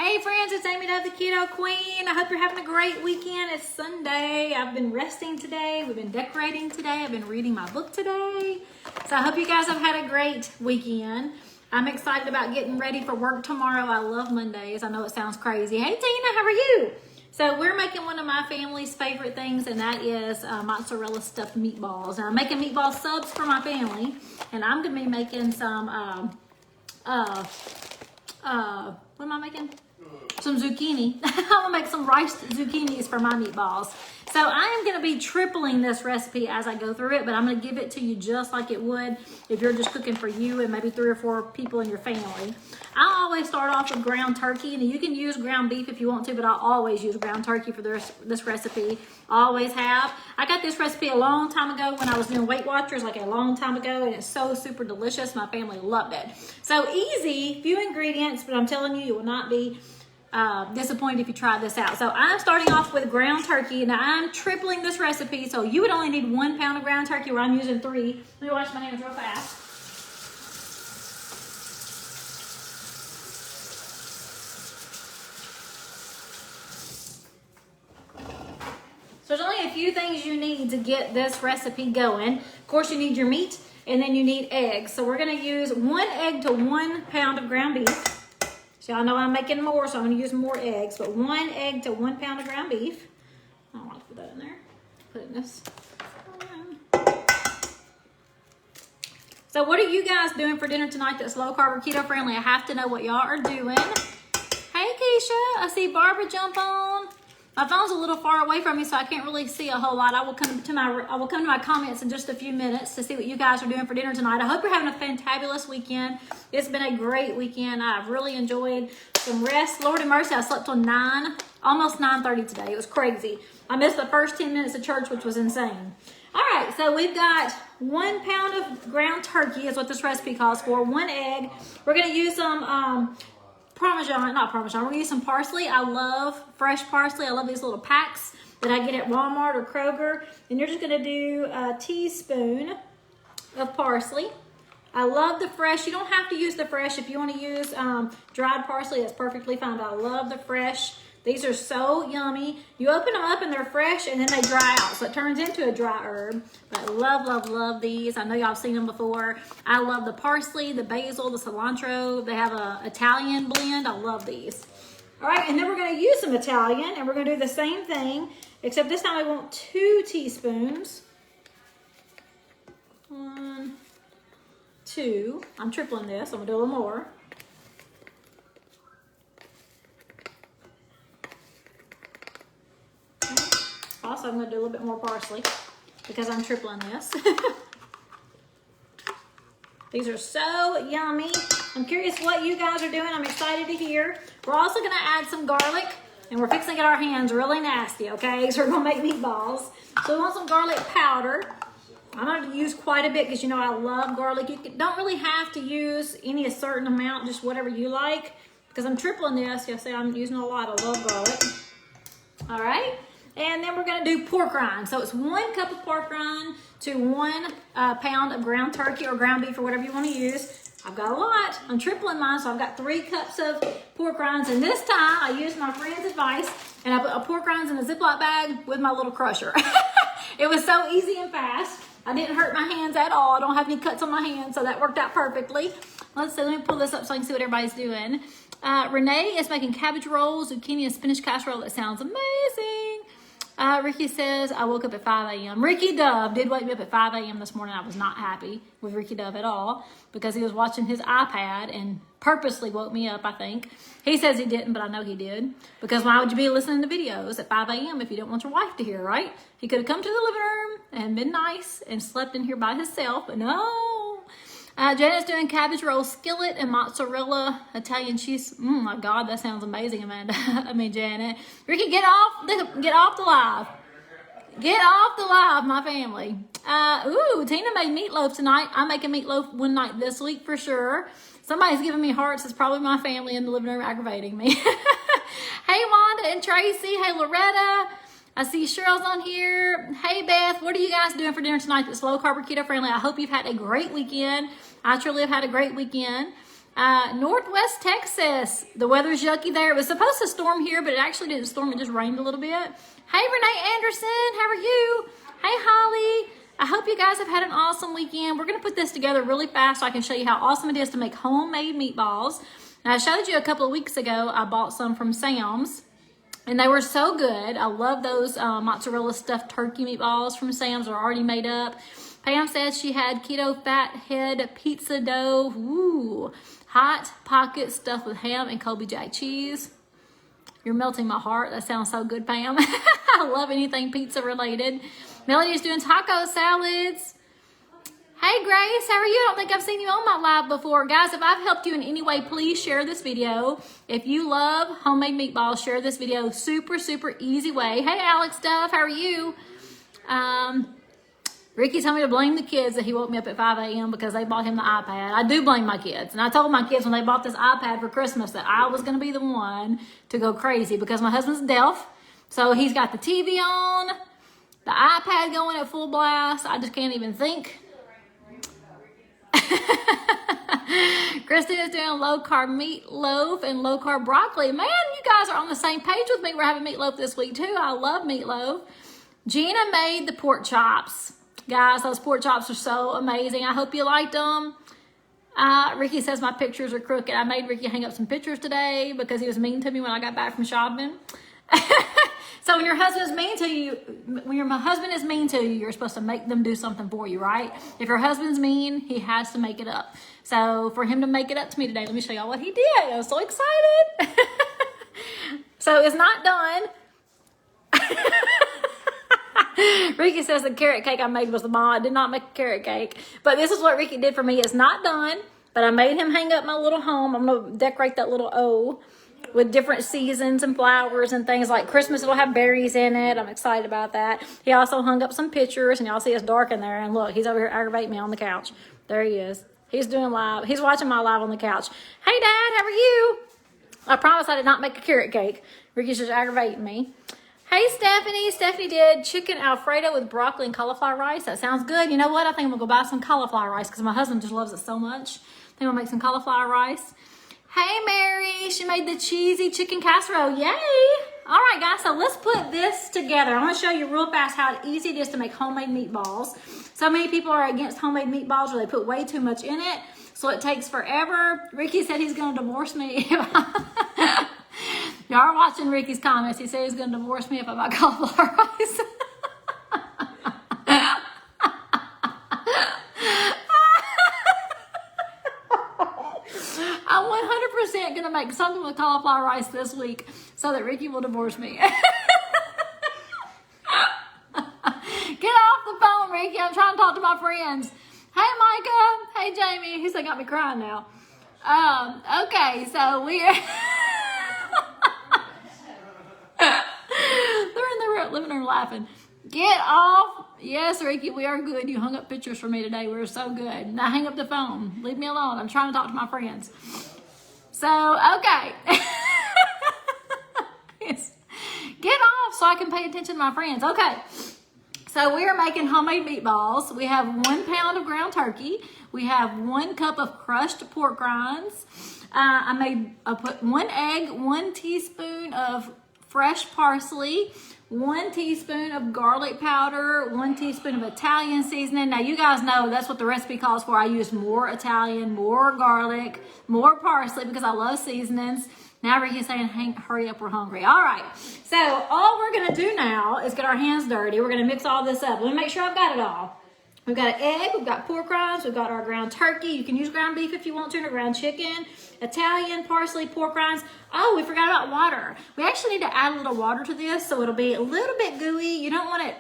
Hey friends, it's Amy Dove, the Keto Queen. I hope you're having a great weekend. It's Sunday. I've been resting today. We've been decorating today. I've been reading my book today. So I hope you guys have had a great weekend. I'm excited about getting ready for work tomorrow. I love Mondays. I know it sounds crazy. Hey Tina, how are you? So we're making one of my family's favorite things, and that is mozzarella stuffed meatballs. Now I'm making meatball subs for my family, and I'm gonna be making some, what am I making? Some zucchini. I'm gonna make some riced zucchinis for my meatballs. So I am gonna be tripling this recipe as I go through it, but I'm gonna give it to you just like it would if you're just cooking for you and maybe 3 or 4 people in your family. I always start off with ground turkey, and you can use ground beef if you want to, but I always use ground turkey for this recipe. I always have. I got this recipe a long time ago when I was doing Weight Watchers, like a long time ago, and it's so super delicious. My family loved it. So easy, few ingredients, but I'm telling you, you will not be disappointed if you try this out. So I'm starting off with ground turkey, and I'm tripling this recipe. So you would only need 1 pound of ground turkey, where I'm using 3. Let me wash my hands real fast. So there's only a few things you need to get this recipe going. Of course, you need your meat, and then you need eggs. So we're gonna use 1 egg to 1 pound of ground beef. So y'all know I'm making more, so I'm gonna use more eggs, but 1 egg to 1 pound of ground beef. I don't want to put that in there. Put it in this. So what are you guys doing for dinner tonight that's low carb or keto friendly? I have to know what y'all are doing. Hey Keisha, I see Barbara jump on. My phone's a little far away from me, so I can't really see a whole lot. I will come to my comments in just a few minutes to see what you guys are doing for dinner tonight. I hope you're having a fantabulous weekend. It's been a great weekend. I've really enjoyed some rest. Lord have mercy, I slept till almost 9:30 today. It was crazy. I missed the first 10 minutes of church, which was insane. All right, so we've got 1 pound of ground turkey is what this recipe calls for. 1 egg. We're gonna use some we're gonna use some parsley. I love fresh parsley. I love these little packs that I get at Walmart or Kroger. And you're just gonna do a teaspoon of parsley. I love the fresh. You don't have to use the fresh. If you want to use dried parsley, that's perfectly fine, but I love the fresh. These are so yummy. You open them up and they're fresh, and then they dry out, so it turns into a dry herb. But I love, love, love these. I know y'all have seen them before. I love the parsley, the basil, the cilantro. They have an Italian blend. I love these. All right, and then we're gonna use some Italian, and we're gonna do the same thing, except this time I want 2 teaspoons. 1, 2. I'm tripling this. I'm gonna do a little more. Also, I'm going to do a little bit more parsley because I'm tripling this. These are so yummy. I'm curious what you guys are doing. I'm excited to hear. We're also going to add some garlic, and we're fixing to get our hands really nasty, okay? So we're going to make meatballs. So we want some garlic powder. I'm going to use quite a bit because you know I love garlic. You don't really have to use a certain amount, just whatever you like. Because I'm tripling this, you'll see I'm using a lot. I love garlic. All right. And then we're gonna do pork rind. So it's 1 cup of pork rind to 1 pound of ground turkey or ground beef or whatever you wanna use. I've got a lot. I'm tripling mine, so I've got 3 cups of pork rinds. And this time I used my friend's advice, and I put a pork rinds in a Ziploc bag with my little crusher. It was so easy and fast. I didn't hurt my hands at all. I don't have any cuts on my hands, so that worked out perfectly. Let's see, let me pull this up so I can see what everybody's doing. Renee is making cabbage rolls, zucchini and spinach casserole. That sounds amazing. Ricky says, I woke up at 5 a.m. Ricky Dove did wake me up at 5 a.m. this morning. I was not happy with Ricky Dove at all because he was watching his iPad and purposely woke me up, I think. He says he didn't, but I know he did. Because why would you be listening to videos at 5 a.m. if you didn't want your wife to hear, right? He could have come to the living room and been nice and slept in here by himself, but no. Janet's doing cabbage roll skillet and mozzarella Italian cheese. My God, that sounds amazing, Amanda. Janet. Ricky, get off the live. Get off the live, my family. Tina made meatloaf tonight. I'm making meatloaf one night this week for sure. Somebody's giving me hearts. It's probably my family in the living room aggravating me. Hey, Wanda and Tracy. Hey, Loretta. I see Cheryl's on here. Hey, Beth, what are you guys doing for dinner tonight that's low carb or keto friendly? I hope you've had a great weekend. I truly have had a great weekend. Northwest Texas. The weather's yucky there. It was supposed to storm here, but it actually didn't storm. It just rained a little bit. Hey, Renee Anderson. How are you? Hey, Holly. I hope you guys have had an awesome weekend. We're going to put this together really fast so I can show you how awesome it is to make homemade meatballs. Now, I showed you a couple of weeks ago, I bought some from Sam's, and they were so good. I love those mozzarella stuffed turkey meatballs from Sam's. They're already made up. Pam said she had keto fathead pizza dough. Ooh, hot pocket stuffed with ham and Colby Jack cheese. You're melting my heart. That sounds so good, Pam. I love anything pizza related. Melody's doing taco salads. Hey, Grace, how are you? I don't think I've seen you on my live before. Guys, if I've helped you in any way, please share this video. If you love homemade meatballs, share this video. Super, super easy way. Hey, Alex Duff, how are you? Ricky told me to blame the kids that he woke me up at 5 a.m. because they bought him the iPad. I do blame my kids. And I told my kids when they bought this iPad for Christmas that I was going to be the one to go crazy because my husband's deaf. So he's got the TV on, the iPad going at full blast. I just can't even think. Kristen is doing low-carb meatloaf and low-carb broccoli. Man, you guys are on the same page with me. We're having meatloaf this week, too. I love meatloaf. Gina made the pork chops. Guys, those pork chops are so amazing. I hope you liked them. Ricky says my pictures are crooked. I made Ricky hang up some pictures today because he was mean to me when I got back from shopping. So when your husband is mean to you, you're supposed to make them do something for you, right? If your husband's mean, he has to make it up. So for him to make it up to me today, let me show y'all what he did. I was so excited. So it's not done. Ricky says the carrot cake I made was the bomb. I did not make a carrot cake. But this is what Ricky did for me. It's not done, but I made him hang up my little home. I'm going to decorate that little O with different seasons and flowers and things. Like Christmas, it'll have berries in it. I'm excited about that. He also hung up some pictures, and y'all see it's dark in there. And look, he's over here aggravating me on the couch. There he is. He's doing live. He's watching my live on the couch. Hey, Dad, how are you? I promise I did not make a carrot cake. Ricky's just aggravating me. Hey, Stephanie. Stephanie did chicken Alfredo with broccoli and cauliflower rice. That sounds good. You know what? I think I'm going to go buy some cauliflower rice because my husband just loves it so much. I think I'll make some cauliflower rice. Hey, Mary. She made the cheesy chicken casserole. Yay. All right, guys. So let's put this together. I'm going to show you real fast how easy it is to make homemade meatballs. So many people are against homemade meatballs or they put way too much in it. So it takes forever. Ricky said he's going to divorce me. Y'all are watching Ricky's comments. He said he's going to divorce me if I buy cauliflower rice. I'm 100% going to make something with cauliflower rice this week so that Ricky will divorce me. Get off the phone, Ricky. I'm trying to talk to my friends. Hey, Micah. Hey, Jamie. He's like, got me crying now. Okay, so we're... They're in the living room laughing. Get off. Yes, Ricky, we are good. You hung up pictures for me today. We were so good. Now hang up the phone. Leave me alone. I'm trying to talk to my friends. So, okay. Get off so I can pay attention to my friends. Okay. So we are making homemade meatballs. We have 1 pound of ground turkey. We have 1 cup of crushed pork rinds. I put 1 egg, 1 teaspoon of fresh parsley, 1 teaspoon of garlic powder, 1 teaspoon of Italian seasoning. Now you guys know that's what the recipe calls for. I use more Italian, more garlic, more parsley because I love seasonings. Now Ricky's saying, Hank, hurry up, we're hungry. All right, so all we're gonna do now is get our hands dirty. We're gonna mix all this up. Let me make sure I've got it all. We've got an egg, we've got pork rinds, we've got our ground turkey. You can use ground beef if you want to, or ground chicken, Italian, parsley, pork rinds. Oh, we forgot about water. We actually need to add a little water to this so it'll be a little bit gooey. You don't want it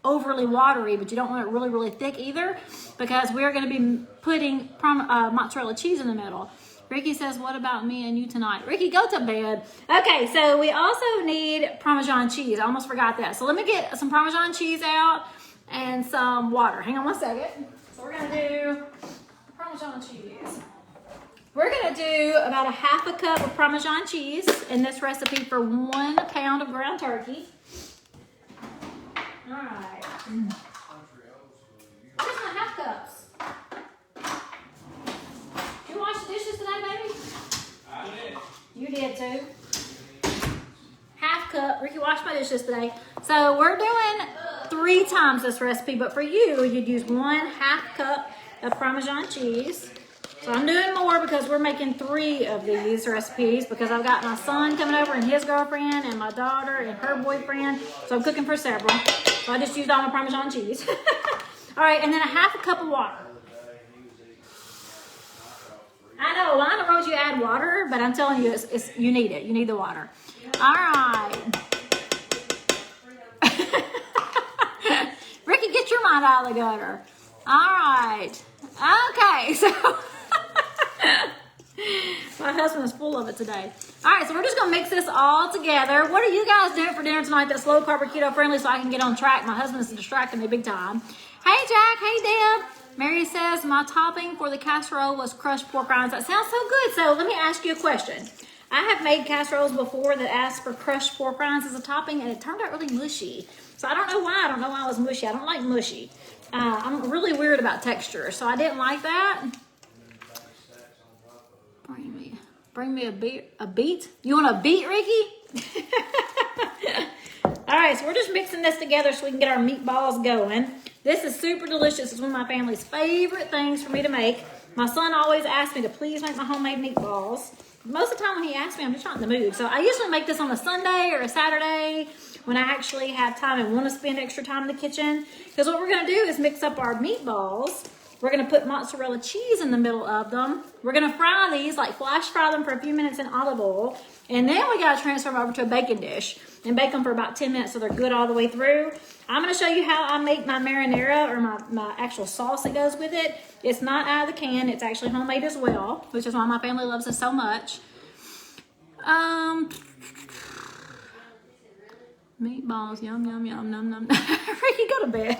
overly watery, but you don't want it really, really thick either because we're gonna be putting mozzarella cheese in the middle. Ricky says, what about me and you tonight? Ricky, go to bed. Okay, so we also need Parmesan cheese. I almost forgot that. So let me get some Parmesan cheese out and some water. Hang on 1 second. So we're gonna do Parmesan cheese. We're gonna do about a 1/2 cup of Parmesan cheese in this recipe for 1 pound of ground turkey. All right. Where's my 1/2 cups? Did you wash the dishes today, baby? You did too. Half cup. Ricky washed my dishes today. So we're doing 3 times this recipe, but for you, you'd use 1/2 cup of Parmesan cheese. So I'm doing more because we're making 3 of these recipes because I've got my son coming over and his girlfriend and my daughter and her boyfriend. So I'm cooking for several. So I just used all my Parmesan cheese. All right, and then 1/2 cup of water. I know, line of roads you add water, but I'm telling you, you need it. You need the water. All right. Ricky, get your mind out of the gutter. All right. Okay, so my husband is full of it today. All right, so we're just going to mix this all together. What are you guys doing for dinner tonight that's low carb or keto friendly so I can get on track? My husband is distracting me big time. Hey, Jack. Hey, Deb. Mary says, my topping for the casserole was crushed pork rinds. That sounds so good. So let me ask you a question. I have made casseroles before that asked for crushed pork rinds as a topping, and it turned out really mushy. So I don't know why. I don't know why it was mushy. I don't like mushy. I'm really weird about texture, so I didn't like that. Bring me a beet. You want a beet, Ricky? All right, so we're just mixing this together so we can get our meatballs going. This is super delicious. It's one of my family's favorite things for me to make. My son always asks me to please make my homemade meatballs. Most of the time when he asks me, I'm just not in the mood. So I usually make this on a Sunday or a Saturday when I actually have time and want to spend extra time in the kitchen. Because what we're going to do is mix up our meatballs. We're going to put mozzarella cheese in the middle of them. We're going to fry these, like flash fry them for a few minutes in olive oil. And then we got to transfer them over to a baking dish and bake them for about 10 minutes so they're good all the way through. I'm going to show you how I make my marinara, or my actual sauce that goes with it. It's not out of the can. It's actually homemade as well, which is why my family loves it so much. Meatballs, yum, yum, yum, num, num. Ricky, go to bed.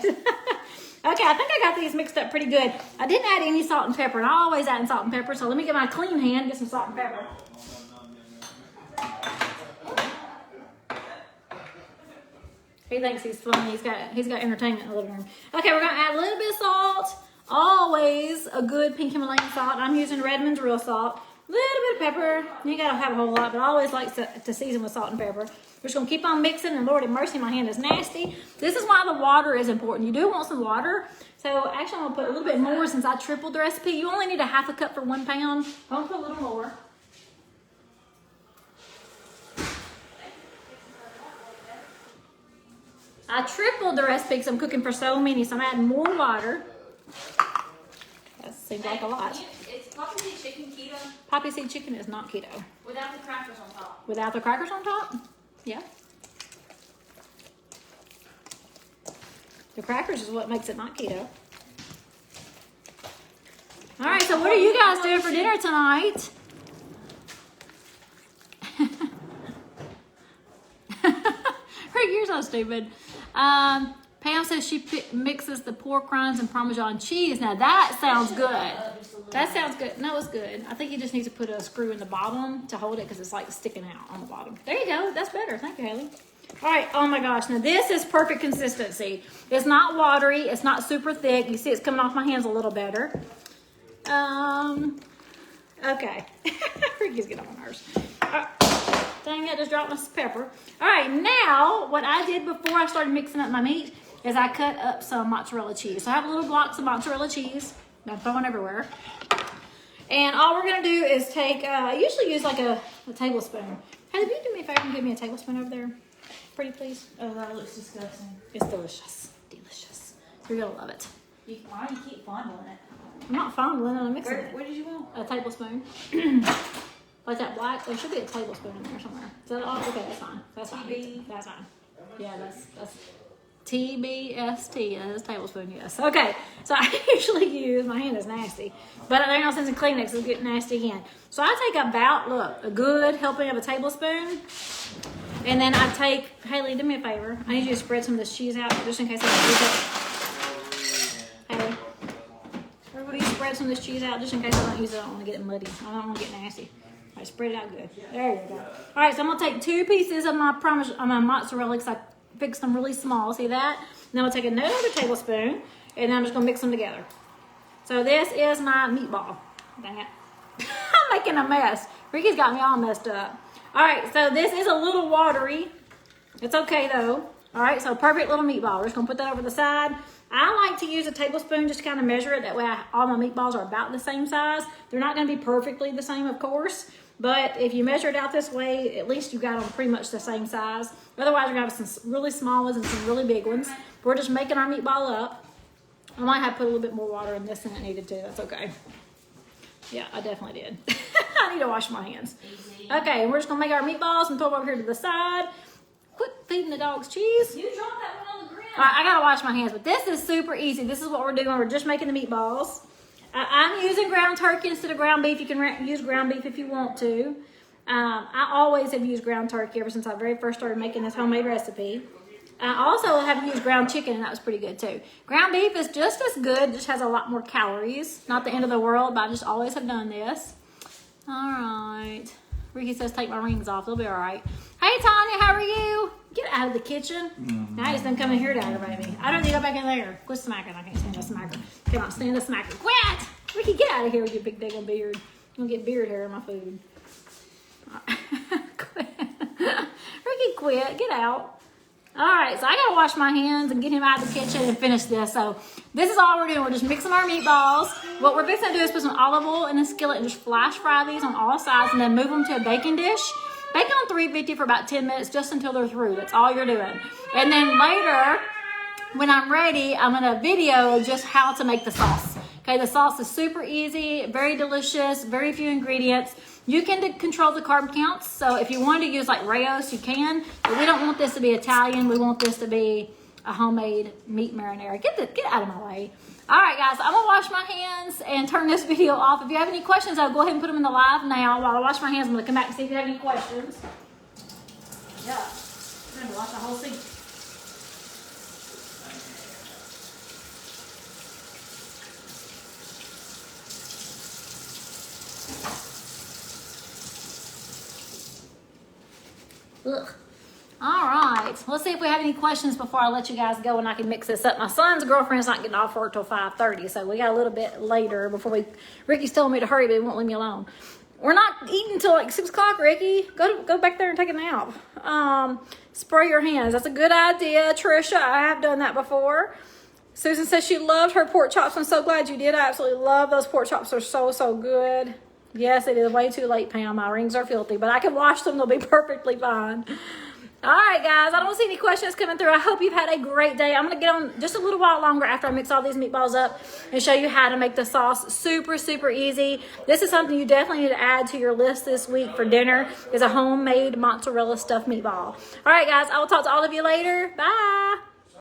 Okay, I think I got these mixed up pretty good. I didn't add any salt and pepper, and I always add salt and pepper, so let me get my clean hand and get some salt and pepper. He thinks he's funny. He's got entertainment in the living room. Okay, we're gonna add a little bit of salt. Always a good pink Himalayan salt. I'm using Redmond's real salt. A little bit of pepper. You gotta have a whole lot, but I always like to season with salt and pepper. We're just gonna keep on mixing, and Lord have mercy, my hand is nasty. This is why the water is important. You do want some water. So actually I'm gonna put a little bit more since I tripled the recipe. You only need 1/2 cup for 1 pound. I'm gonna put a little more. I tripled the recipe because I'm cooking for so many, so I'm adding more water. That seems like a lot. Is poppy seed chicken keto? Poppy seed chicken is not keto. Without the crackers on top. Without the crackers on top? Yeah. The crackers is what makes it not keto. All right, so what are you guys doing for dinner tonight? Rick, you're so stupid. Pam says she mixes the pork rinds and Parmesan cheese. Now that sounds good. That sounds good. No, it's good. I think you just need to put a screw in the bottom to hold it because it's like sticking out on the bottom. There you go. That's better. Thank you, Haley. All right. Oh my gosh. Now this is perfect consistency. It's not watery. It's not super thick. You see it's coming off my hands a little better. Okay. Ricky's getting on my nerves. Dang it, just dropped my pepper. All right, now what I did before I started mixing up my meat is I cut up some mozzarella cheese. So I have little blocks of mozzarella cheese. I'm throwing everywhere. And all we're gonna do is take, I usually use like a tablespoon. Hey, will you do me a favor and give me a tablespoon over there? Pretty please. Oh, that looks disgusting. It's delicious, delicious. You're gonna love it. Why do you keep fondling it? I'm not fondling it, I'm mixing it. What did you want? A tablespoon. Like that black, there should be a tablespoon in there somewhere. Is that all? Okay, that's fine. That's fine. TB. That's fine. Yeah, that's TBST. That's a tablespoon, yes. Okay, so I usually use, my hand is nasty, but there ain't no sense in Kleenex, it's getting nasty again. So I take about, look, a good helping of a tablespoon, and then I take, Haley, do me a favor. I need you to spread some of this cheese out just in case I don't use it. Haley, will you spread some of this cheese out just in case I don't use it? I don't want to get it muddy. I don't want to get nasty. All right, spread it out good. There you go. All right, so I'm gonna take 2 pieces of my mozzarella because I fixed them really small. See that? And then I'll take another tablespoon, and then I'm just gonna mix them together. So this is my meatball. Dang it. I'm making a mess. Ricky's got me all messed up. All right, so this is a little watery. It's okay though. All right, so perfect little meatball. We're just gonna put that over the side. I like to use a tablespoon just to kind of measure it. That way all my meatballs are about the same size. They're not gonna be perfectly the same, of course, but if you measure it out this way, at least you got them pretty much the same size. Otherwise, we're gonna have some really small ones and some really big ones. We're just making our meatball up. I might have put a little bit more water in this than it needed to. That's okay. Yeah, I definitely did. I need to wash my hands. Okay, we're just gonna make our meatballs and throw them over here to the side. Quit feeding the dogs cheese. You dropped that one on the ground. All right, I gotta wash my hands, but this is super easy. This is what we're doing. We're just making the meatballs. I'm using ground turkey instead of ground beef. You can use ground beef if you want to. I always have used ground turkey ever since I very first started making this homemade recipe. I also have used ground chicken, and that was pretty good too. Ground beef is just as good, just has a lot more calories. Not the end of the world, but I just always have done this. All right. Ricky says take my rings off. They'll be all right. Hey, Tanya, how are you? Get out of the kitchen. Now I just done come in here to aggravate me. I don't need to go back in there. Quit smacking. I can't stand a smacker. Come on, stand a smacker. Quit! Ricky, get out of here with your big daggone beard. I'm gonna get beard hair in my food. Quit. Ricky, quit. Get out. All right, so I gotta wash my hands and get him out of the kitchen and finish this. So this is all we're doing. We're just mixing our meatballs. What we're fixing to do is put some olive oil in a skillet and just flash fry these on all sides and then move them to a baking dish. Bake on 350 for about 10 minutes just until they're through. That's all you're doing. And then later, when I'm ready, I'm gonna video just how to make the sauce. Okay, the sauce is super easy, very delicious, very few ingredients. You can control the carb counts. So if you wanted to use like Rayos, you can. But we don't want this to be Italian. We want this to be a homemade meat marinara. Get out of my way. All right, guys, I'm gonna wash my hands and turn this video off. If you have any questions, I'll go ahead and put them in the live now. While I wash my hands, I'm gonna come back and see if you have any questions. Yeah, I'm gonna wash the whole sink. Ugh. All right, let's see if we have any questions before I let you guys go and I can mix this up. My son's girlfriend's not getting off work till 5:30, so we got a little bit later before Ricky's telling me to hurry, but he won't leave me alone. We're not eating till like 6 o'clock, Ricky. Go back there and take a nap. Spray your hands. That's a good idea, Trisha. I have done that before. Susan says she loved her pork chops. I'm so glad you did. I absolutely love those pork chops. They're so good. Yes, it is way too late, Pam. My rings are filthy, but I can wash them. They'll be perfectly fine. All right, guys. I don't see any questions coming through. I hope you've had a great day. I'm going to get on just a little while longer after I mix all these meatballs up and show you how to make the sauce super easy. This is something you definitely need to add to your list this week for dinner is a homemade mozzarella stuffed meatball. All right, guys. I will talk to all of you later. Bye.